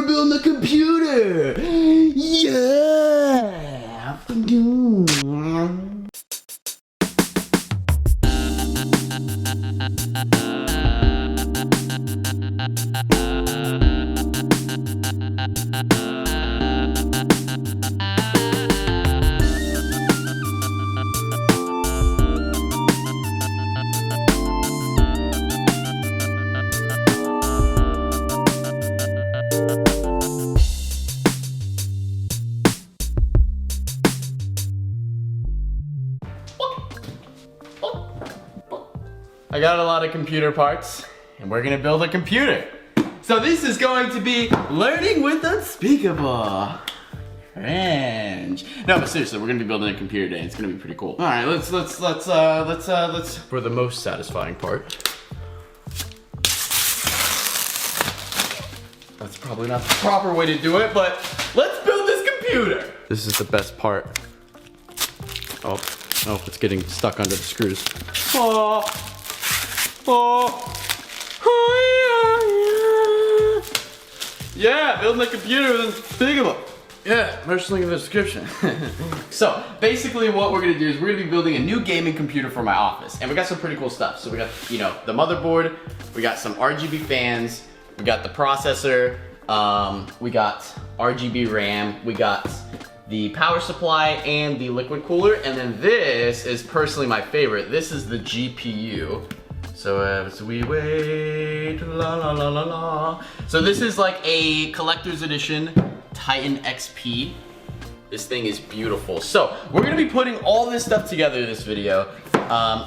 we're building a computer! Yeah! I got a lot of computer parts, and we're gonna build a computer. So this is going to be learning with Unspeakable. Cringe. No, but seriously, we're gonna be building a computer today. It's gonna be pretty cool. All right, let's for the most satisfying part. That's probably not the proper way to do it, but let's build this computer. This is the best part. Oh, it's getting stuck under the screws. Yeah, building a computer with Unspeakable. Yeah, merch link in the description. So, basically what we're gonna do is we're gonna be building a new gaming computer for my office. And we got some pretty cool stuff. So we got, you know, the motherboard, we got some RGB fans, we got the processor, we got RGB RAM, we got the power supply and the liquid cooler, and then this is personally my favorite. This is the GPU. So as we wait, la la la la la. So this is like a collector's edition Titan XP. This thing is beautiful. So we're gonna be putting all this stuff together in this video.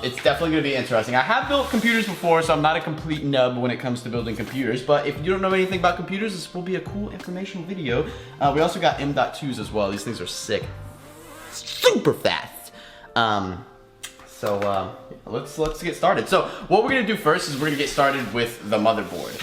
It's definitely gonna be interesting. I have built computers before, so I'm not a complete nub when it comes to building computers, but if you don't know anything about computers, this will be a cool informational video. We also got M.2s as well. These things are sick. Super fast. Let's get started. So what we're gonna do first is we're gonna get started with the motherboard.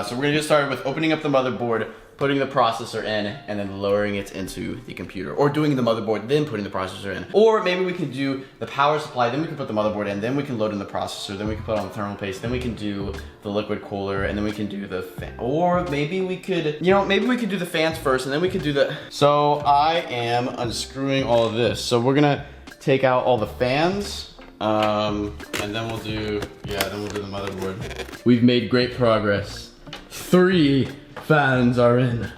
So we're gonna get started with opening up the motherboard, putting the processor in, and then lowering it into the computer. Or doing the motherboard, then putting the processor in. Or maybe we can do the power supply, then we can put the motherboard in, then we can load in the processor, then we can put on the thermal paste, then we can do the liquid cooler, and then we can do the fan. Or maybe we could, maybe we could do the fans first, and then we could do the... So I am unscrewing all of this. So we're gonna take out all the fans, and then we'll do, the motherboard. We've made great progress. 3 fans are in.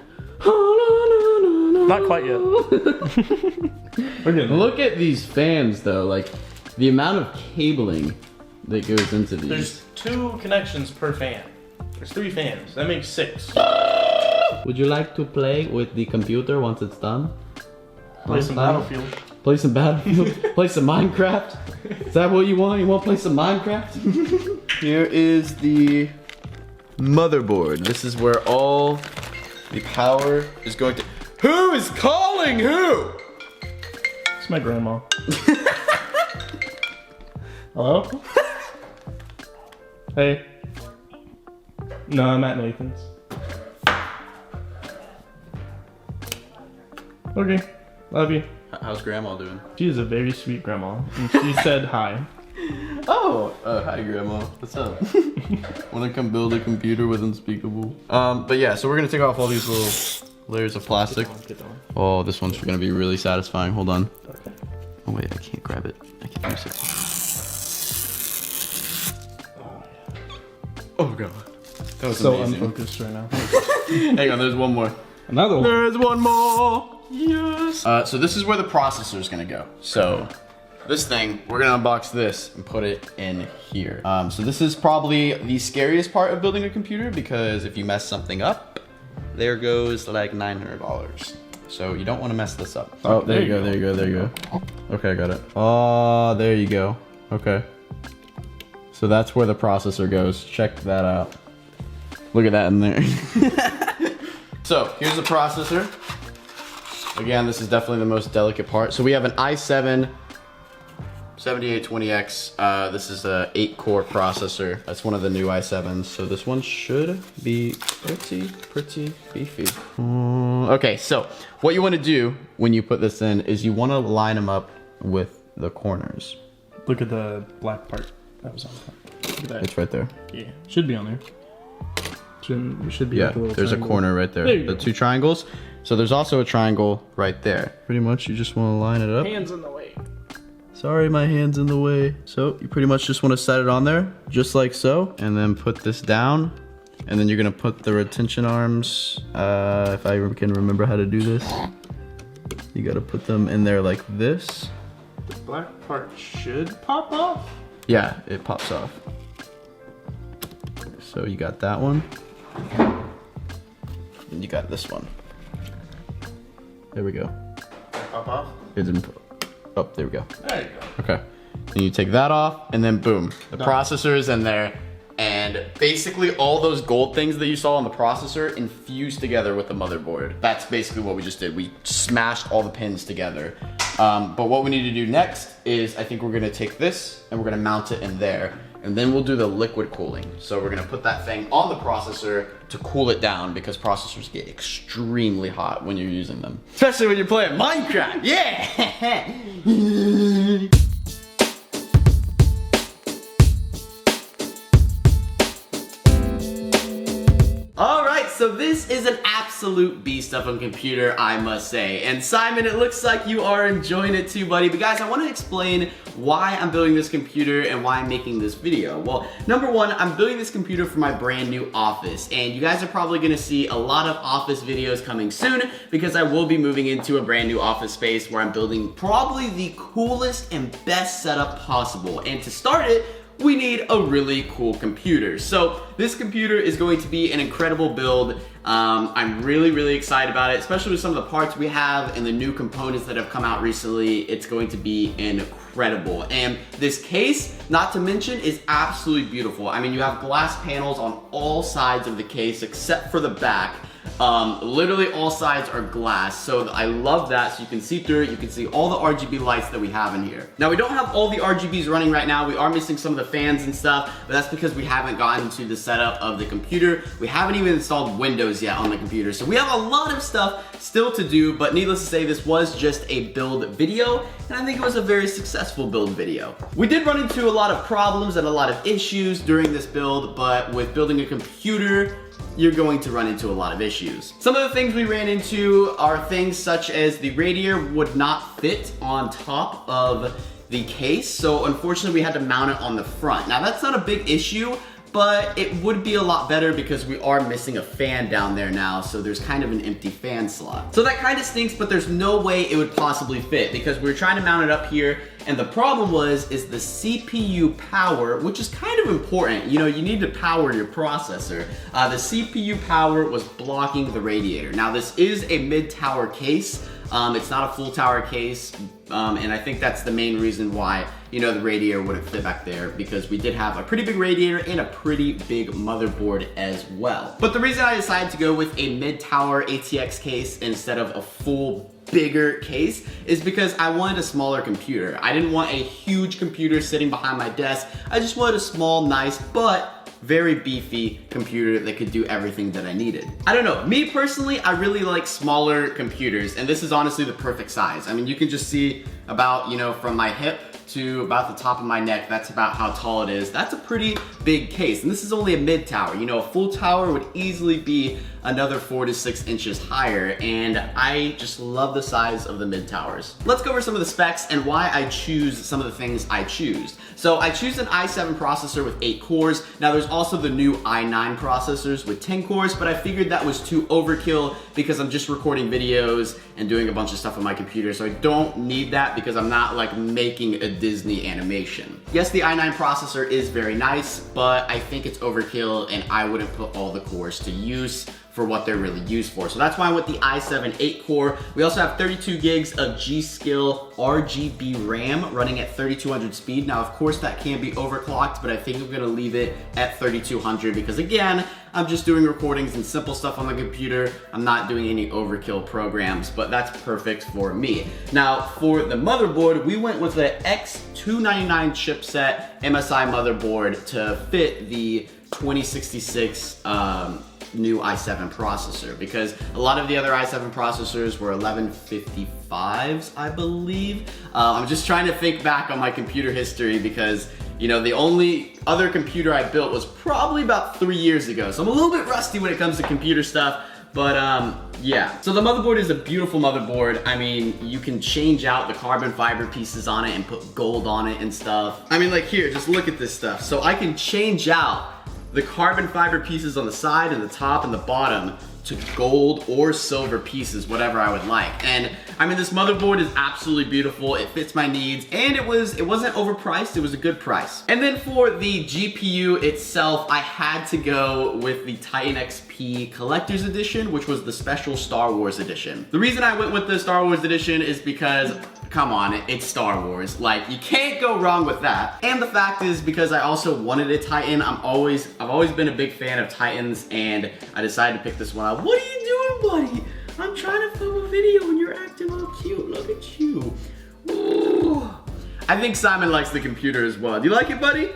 Not quite yet. Look at these fans though, like the amount of cabling that goes into these. There's 2 connections per fan. There's 3 fans. That makes 6. Would you like to play with the computer once it's done? Play some Battlefield. Play some Battlefield? Play some Minecraft? Is that what you want? You want to play some Minecraft? Here is the motherboard. This is where all the power is going to... Who is calling who? It's my grandma. Hello? Hey. No, I'm at Nathan's. Okay, love you. How's grandma doing? She is a very sweet grandma, and she said hi. Oh, hi grandma. What's up? Wanna come build a computer with Unspeakable? But yeah, so we're gonna take off all these little layers of plastic. Oh, this one's gonna be really satisfying. Hold on. Okay. Oh wait, I can't grab it. I can't use it. Oh, yeah. Oh god. That was so amazing. unfocused right now. Hang on, there's one more. Another one. There's one more. Yes. So this is where the processor is gonna go. So this thing, we're gonna unbox this and put it in here. So this is probably the scariest part of building a computer because if you mess something up, there goes like $900. So you don't want to mess this up. Oh, there you go. Okay, I got it. Oh, there you go. Okay. So that's where the processor goes. Check that out. Look at that in there. So here's the processor. Again, this is definitely the most delicate part. So we have an i7 7820X. This is a 8-core processor. That's one of the new i7s. So this one should be pretty beefy. Okay, so what you want to do when you put this in is you want to line them up with the corners. Look at the black part that was on top. Look at that. It's right there. Yeah, should be on there. question. You should be Yeah, like a little there's triangle. a corner right there. There you The go. 2 triangles. So there's also a triangle right there. Pretty much you just want to line it up. Hands in the way. Sorry, my hand's in the way. So you pretty much just want to set it on there, just like so. And then put this down. And then you're gonna put the retention arms, if I can remember how to do this. You gotta put them in there like this. The black part should pop off. Yeah, it pops off. So you got that one. And you got this one. There we go. Pop off. It didn't, oh, there we go. There you go. Okay. And you take that off, and then boom, the processor is in there. And basically all those gold things that you saw on the processor infused together with the motherboard. That's basically what we just did. We smashed all the pins together. But what we need to do next is I think we're gonna take this and we're gonna mount it in there. And then we'll do the liquid cooling. So we're gonna put that thing on the processor to cool it down because processors get extremely hot when you're using them. Especially when you're playing Minecraft, yeah! Alright, so this is an absolute beast of a computer, I must say. And Simon, it looks like you are enjoying it too, buddy. But guys, I want to explain why I'm building this computer and why I'm making this video. Well, number one, I'm building this computer for my brand new office. And you guys are probably going to see a lot of office videos coming soon because I will be moving into a brand new office space where I'm building probably the coolest and best setup possible. And to start it, we need a really cool computer. So this computer is going to be an incredible build. I'm really excited about it, especially with some of the parts we have and the new components that have come out recently. It's going to be incredible. And this case, not to mention, is absolutely beautiful. I mean, you have glass panels on all sides of the case except for the back. Literally all sides are glass, so I love that. So you can see through it, you can see all the RGB lights that we have in here. Now we don't have all the RGBs running right now. We are missing some of the fans and stuff, but that's because we haven't gotten to the setup of the computer. We haven't even installed Windows yet on the computer, so we have a lot of stuff still to do, but needless to say, this was just a build video, and I think it was a very successful build video. We did run into a lot of problems and a lot of issues during this build, but with building a computer, you're going to run into a lot of issues. Some of the things we ran into are things such as the radiator would not fit on top of the case, so unfortunately we had to mount it on the front. Now that's not a big issue, but it would be a lot better because we are missing a fan down there now, so there's kind of an empty fan slot. So that kind of stinks, but there's no way it would possibly fit because we were trying to mount it up here, and the problem is the CPU power, which is kind of important. You know, you need to power your processor. The CPU power was blocking the radiator. Now this is a mid-tower case. It's not a full tower case, and I think that's the main reason why, you know, the radiator wouldn't fit back there, because we did have a pretty big radiator and a pretty big motherboard as well. But the reason I decided to go with a mid-tower ATX case instead of a full bigger case is because I wanted a smaller computer. I didn't want a huge computer sitting behind my desk. I just wanted a small, nice, but very beefy computer that could do everything that I needed. I don't know, me personally, I really like smaller computers, and this is honestly the perfect size. I mean, you can just see about, you know, from my hip to about the top of my neck, that's about how tall it is. That's a pretty big case, and this is only a mid tower. You know, a full tower would easily be another 4 to 6 inches higher, and I just love the size of the mid towers. Let's go over some of the specs and why I choose some of the things I choose. So I choose an i7 processor with 8 cores. Now there's also the new i9 processors with 10 cores, but I figured that was too overkill because I'm just recording videos and doing a bunch of stuff on my computer, so I don't need that because I'm not like making a Disney animation. Yes, the i9 processor is very nice, but I think it's overkill and I wouldn't put all the cores to use for what they're really used for. So that's why I went the i7 8 core. We also have 32 gigs of G.Skill RGB RAM running at 3200 speed. Now, of course, that can be overclocked, but I think I'm gonna leave it at 3200 because again, I'm just doing recordings and simple stuff on the computer. I'm not doing any overkill programs, but that's perfect for me. Now, for the motherboard, we went with the X299 chipset MSI motherboard to fit the 2066 new i7 processor, because a lot of the other i7 processors were 1155s, I believe. I'm just trying to think back on my computer history because, you know, the only other computer I built was probably about 3 years ago. So I'm a little bit rusty when it comes to computer stuff. But yeah, so the motherboard is a beautiful motherboard. I mean, you can change out the carbon fiber pieces on it and put gold on it and stuff. I mean, like here, just look at this stuff. So I can change out the carbon fiber pieces on the side and the top and the bottom to gold or silver pieces, whatever I would like. And I mean, this motherboard is absolutely beautiful. It fits my needs, and it wasn't overpriced. It was a good price. And then for the GPU itself, I had to go with the Titan XP Collector's Edition, which was the special Star Wars edition. The reason I went with the Star Wars edition is because, come on, it's Star Wars. Like, you can't go wrong with that. And the fact is, because I also wanted a Titan, I've always been a big fan of Titans, and I decided to pick this one up. What are you doing, buddy? I'm trying to film a video and you're acting all cute. Look at you. Ooh. I think Simon likes the computer as well. Do you like it, buddy?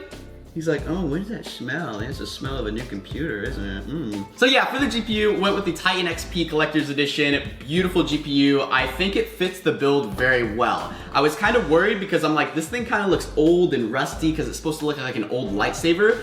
He's like, oh, what does that smell? It's the smell of a new computer, isn't it? So yeah, for the GPU, went with the Titan XP Collector's Edition. Beautiful GPU. I think it fits the build very well. I was kind of worried because I'm like, this thing kind of looks old and rusty because it's supposed to look like an old lightsaber.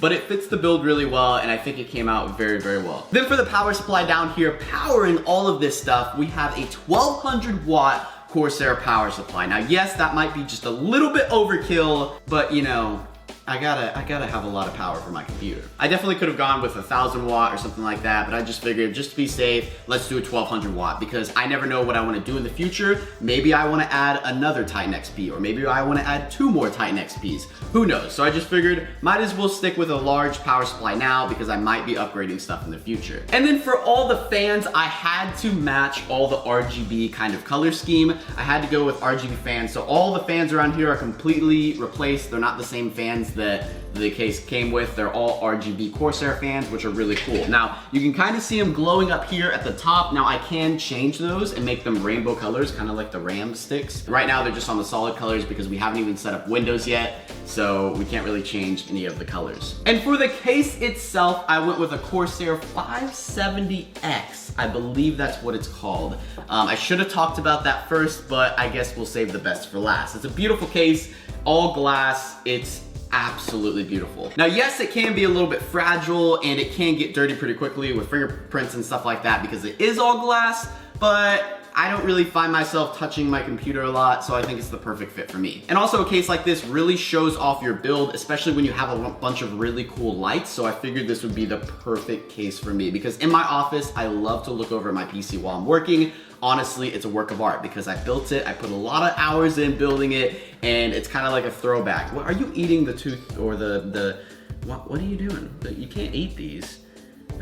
But it fits the build really well, and I think it came out very, very well. Then for the power supply down here, powering all of this stuff, we have a 1200 watt Corsair power supply. Now, yes, that might be just a little bit overkill, but you know, I gotta have a lot of power for my computer. I definitely could have gone with 1000 watt or something like that, but I just figured, just to be safe, let's do a 1200 watt because I never know what I want to do in the future. Maybe I want to add another Titan XP, or maybe I want to add 2 more Titan XPs. Who knows? So I just figured, might as well stick with a large power supply now because I might be upgrading stuff in the future. And then for all the fans, I had to match all the RGB kind of color scheme. I had to go with RGB fans. So all the fans around here are completely replaced. They're not the same fans that the case came with. They're all RGB Corsair fans, which are really cool. Now, you can kind of see them glowing up here at the top. Now, I can change those and make them rainbow colors, kind of like the RAM sticks. Right now, they're just on the solid colors because we haven't even set up Windows yet, so we can't really change any of the colors. And for the case itself, I went with a Corsair 570X. I believe that's what it's called. I should have talked about that first, but I guess we'll save the best for last. It's a beautiful case, all glass. It's absolutely beautiful. Now, yes, it can be a little bit fragile and it can get dirty pretty quickly with fingerprints and stuff like that because it is all glass, but I don't really find myself touching my computer a lot, so I think it's the perfect fit for me. And also, a case like this really shows off your build, especially when you have a bunch of really cool lights, so I figured this would be the perfect case for me because in my office, I love to look over at my PC while I'm working. Honestly, it's a work of art because I built it, I put a lot of hours in building it, and it's kind of like a throwback. What, are you eating the tooth or what are you doing? You can't eat these.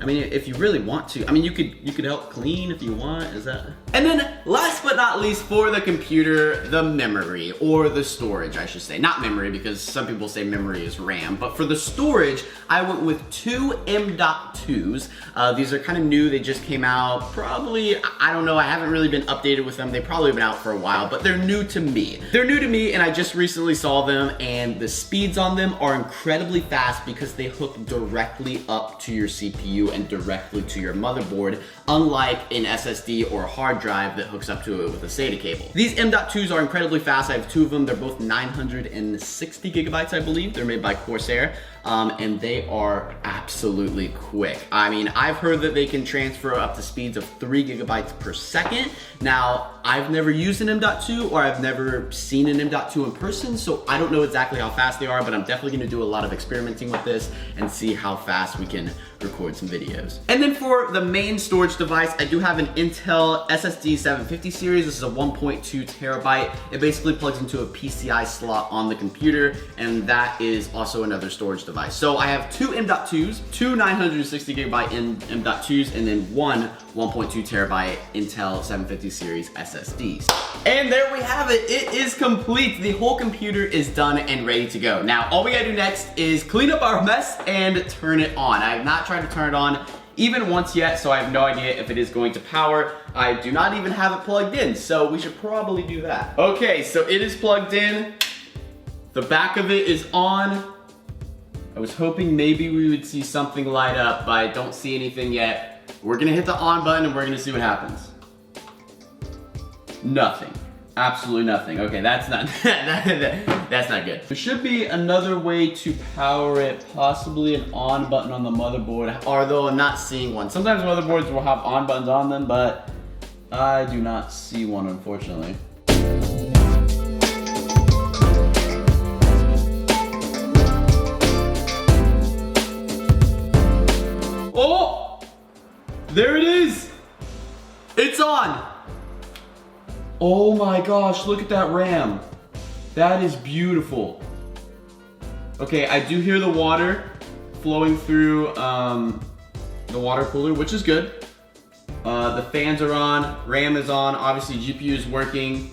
I mean, if you really want to, I mean, you could help clean if you want, is that? And then last but not least for the computer, the memory, or the storage, I should say. Not memory, because some people say memory is RAM, but for the storage, I went with 2 M.2s. These are kind of new, they just came out probably, I don't know, I haven't really been updated with them. They've probably been out for a while, but they're new to me. They're new to me, and I just recently saw them, and the speeds on them are incredibly fast because they hook directly up to your CPU and directly to your motherboard, unlike an SSD or a hard drive that hooks up to it with a SATA cable. These M.2s are incredibly fast. I have 2 of them. They're both 960 gigabytes, I believe. They're made by Corsair, and they are absolutely quick. I mean, I've heard that they can transfer up to speeds of 3 gigabytes per second. Now, I've never used an M.2 or I've never seen an M.2 in person, so I don't know exactly how fast they are, but I'm definitely gonna do a lot of experimenting with this and see how fast we can record some videos. And then for the main storage device, I do have an Intel SSD 750 series. This is a 1.2 terabyte. It basically plugs into a PCI slot on the computer, and that is also another storage device. So I have 2 M.2s, 2 960 gigabyte M.2s, and then 1 1.2 terabyte Intel 750 series SSDs. And there we have it. It is complete. The whole computer is done and ready to go. Now, all we gotta do next is clean up our mess and turn it on. I have not tried to turn it on even once yet, so I have no idea if it is going to power. I do not even have it plugged in, so we should probably do that. Okay, so it is plugged in. The back of it is on. I was hoping maybe we would see something light up, but I don't see anything yet. We're gonna hit the on button and we're gonna see what happens. Nothing. Absolutely nothing. Okay, that's not that's not good. There should be another way to power it, possibly an on button on the motherboard, although I'm not seeing one. Sometimes motherboards will have on buttons on them, but I do not see one, unfortunately. Oh! There it is! It's on! Oh my gosh, look at that RAM. That is beautiful. Okay, I do hear the water flowing through the water cooler, which is good. The fans are on, RAM is on, obviously GPU is working.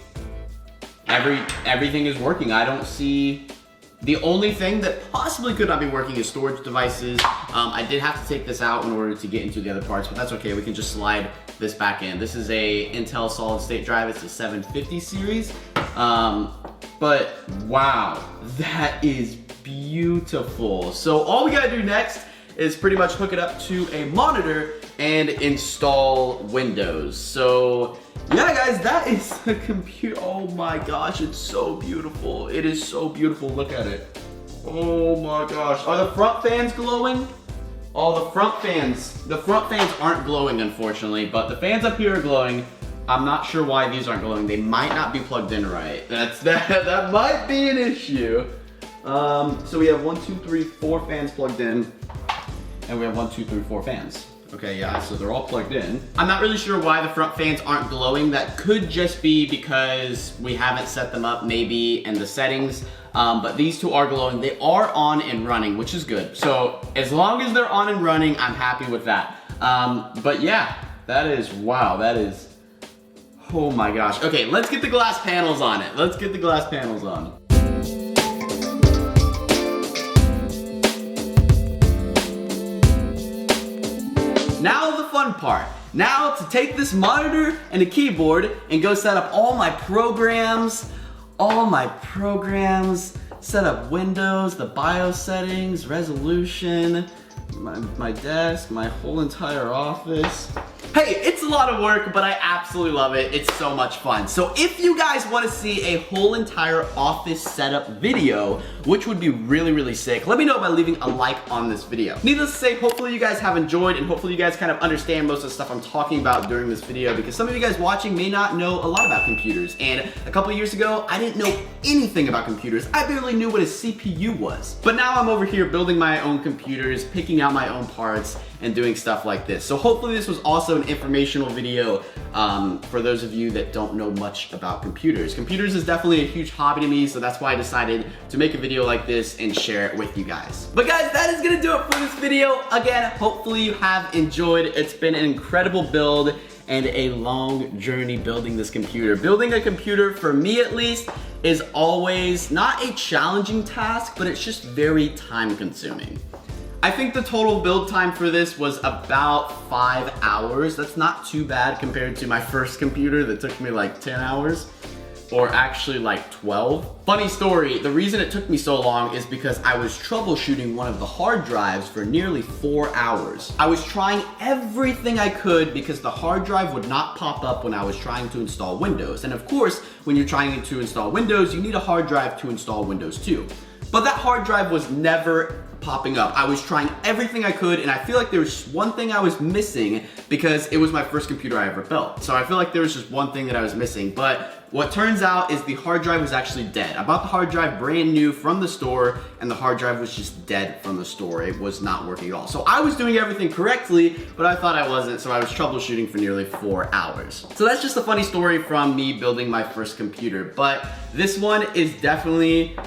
Everything is working. I don't see... The only thing that possibly could not be working is storage devices. I did have to take this out in order to get into the other parts, but that's okay. We can just slide this back in. This is a Intel solid state drive. It's a 750 series. But wow, that is beautiful. So all we gotta do next is pretty much hook it up to a monitor and install Windows. So yeah, guys, that is the computer. Oh my gosh, it's so beautiful. It is so beautiful. Look at it. Oh my gosh. Are the front fans glowing? Oh, the front fans aren't glowing, unfortunately, but the fans up here are glowing. I'm not sure why these aren't glowing. They might not be plugged in right. That might be an issue. So we have 1, 2, 3, 4 fans plugged in, and we have 1, 2, 3, 4 fans. Okay, yeah, so they're all plugged in. I'm not really sure why the front fans aren't glowing. That could just be because we haven't set them up maybe in the settings, but these two are glowing. They are on and running, which is good. So as long as they're on and running, I'm happy with that. But yeah, that is, wow, that is, oh my gosh. Okay, let's get the glass panels on it. Let's get the glass panels on. Now the fun part. Now to take this monitor and a keyboard and go set up all my programs, set up Windows, the BIOS settings, resolution, my desk, my whole entire office. Hey, it's a lot of work, but I absolutely love it. It's so much fun. So if you guys want to see a whole entire office setup video, which would be really, really sick, let me know by leaving a like on this video. Needless to say, hopefully you guys have enjoyed, and hopefully you guys kind of understand most of the stuff I'm talking about during this video, because some of you guys watching may not know a lot about computers. And a couple of years ago, I didn't know anything about computers. I barely knew what a CPU was. But now I'm over here building my own computers, picking out my own parts, and doing stuff like this. So hopefully this was also an informational video for those of you that don't know much about computers. Computers is definitely a huge hobby to me, so that's why I decided to make a video like this and share it with you guys. But guys, that is gonna do it for this video. Again, hopefully you have enjoyed. It's been an incredible build and a long journey building this computer. Building a computer, for me at least, is always not a challenging task, but it's just very time consuming. I think the total build time for this was about 5 hours. That's not too bad compared to my first computer that took me like 10 hours, or actually like 12. Funny story, the reason it took me so long is because I was troubleshooting one of the hard drives for nearly 4 hours. I was trying everything I could because the hard drive would not pop up when I was trying to install Windows. And of course, when you're trying to install Windows, you need a hard drive to install Windows too. But that hard drive was never popping up. I was trying everything I could, and I feel like there was one thing I was missing because it was my first computer I ever built. So I feel like there was just one thing that I was missing. But what turns out is the hard drive was actually dead. I bought the hard drive brand new from the store, and the hard drive was just dead from the store. It was not working at all. So I was doing everything correctly, but I thought I wasn't, so I was troubleshooting for nearly 4 hours. So that's just a funny story from me building my first computer. But this one is definitely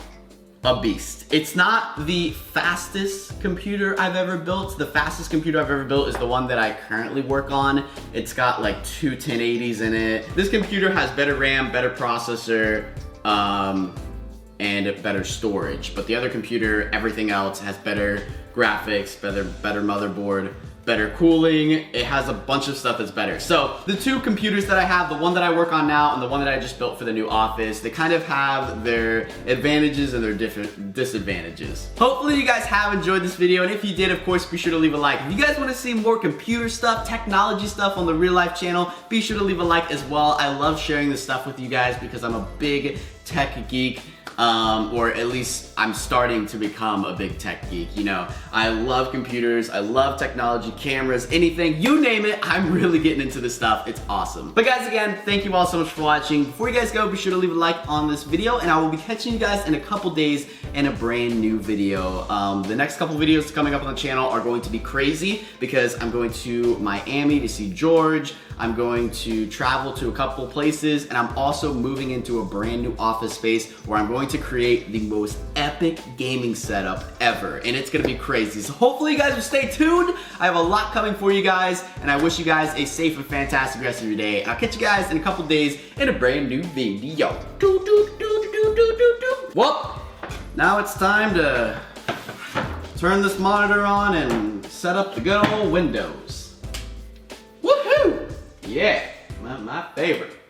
a beast. It's not the fastest computer I've ever built. The fastest computer I've ever built is the one that I currently work on. It's got like 2 1080s in it. This computer has better RAM, better processor, and better storage. But the other computer, everything else has better graphics, better motherboard, better cooling. It has a bunch of stuff that's better. So the two computers that I have, the one that I work on now and the one that I just built for the new office, they kind of have their advantages and their different disadvantages. Hopefully you guys have enjoyed this video, and if you did, of course, be sure to leave a like. If you guys want to see more computer stuff, technology stuff on the Real Life channel, be sure to leave a like as well. I love sharing this stuff with you guys because I'm a big tech geek. Or at least I'm starting to become a big tech geek, you know. I love computers, I love technology, cameras, anything, you name it, I'm really getting into this stuff. It's awesome. But guys, again, thank you all so much for watching. Before you guys go, be sure to leave a like on this video, and I will be catching you guys in a couple days in a brand new video. The next couple videos coming up on the channel are going to be crazy because I'm going to Miami to see George. I'm going to travel to a couple places, and I'm also moving into a brand new office space where I'm going to create the most epic gaming setup ever, and it's gonna be crazy. So hopefully you guys will stay tuned. I have a lot coming for you guys, and I wish you guys a safe and fantastic rest of your day. And I'll catch you guys in a couple days in a brand new video. Well, now it's time to turn this monitor on and set up the good old Windows. Woohoo! Yeah, my favorite.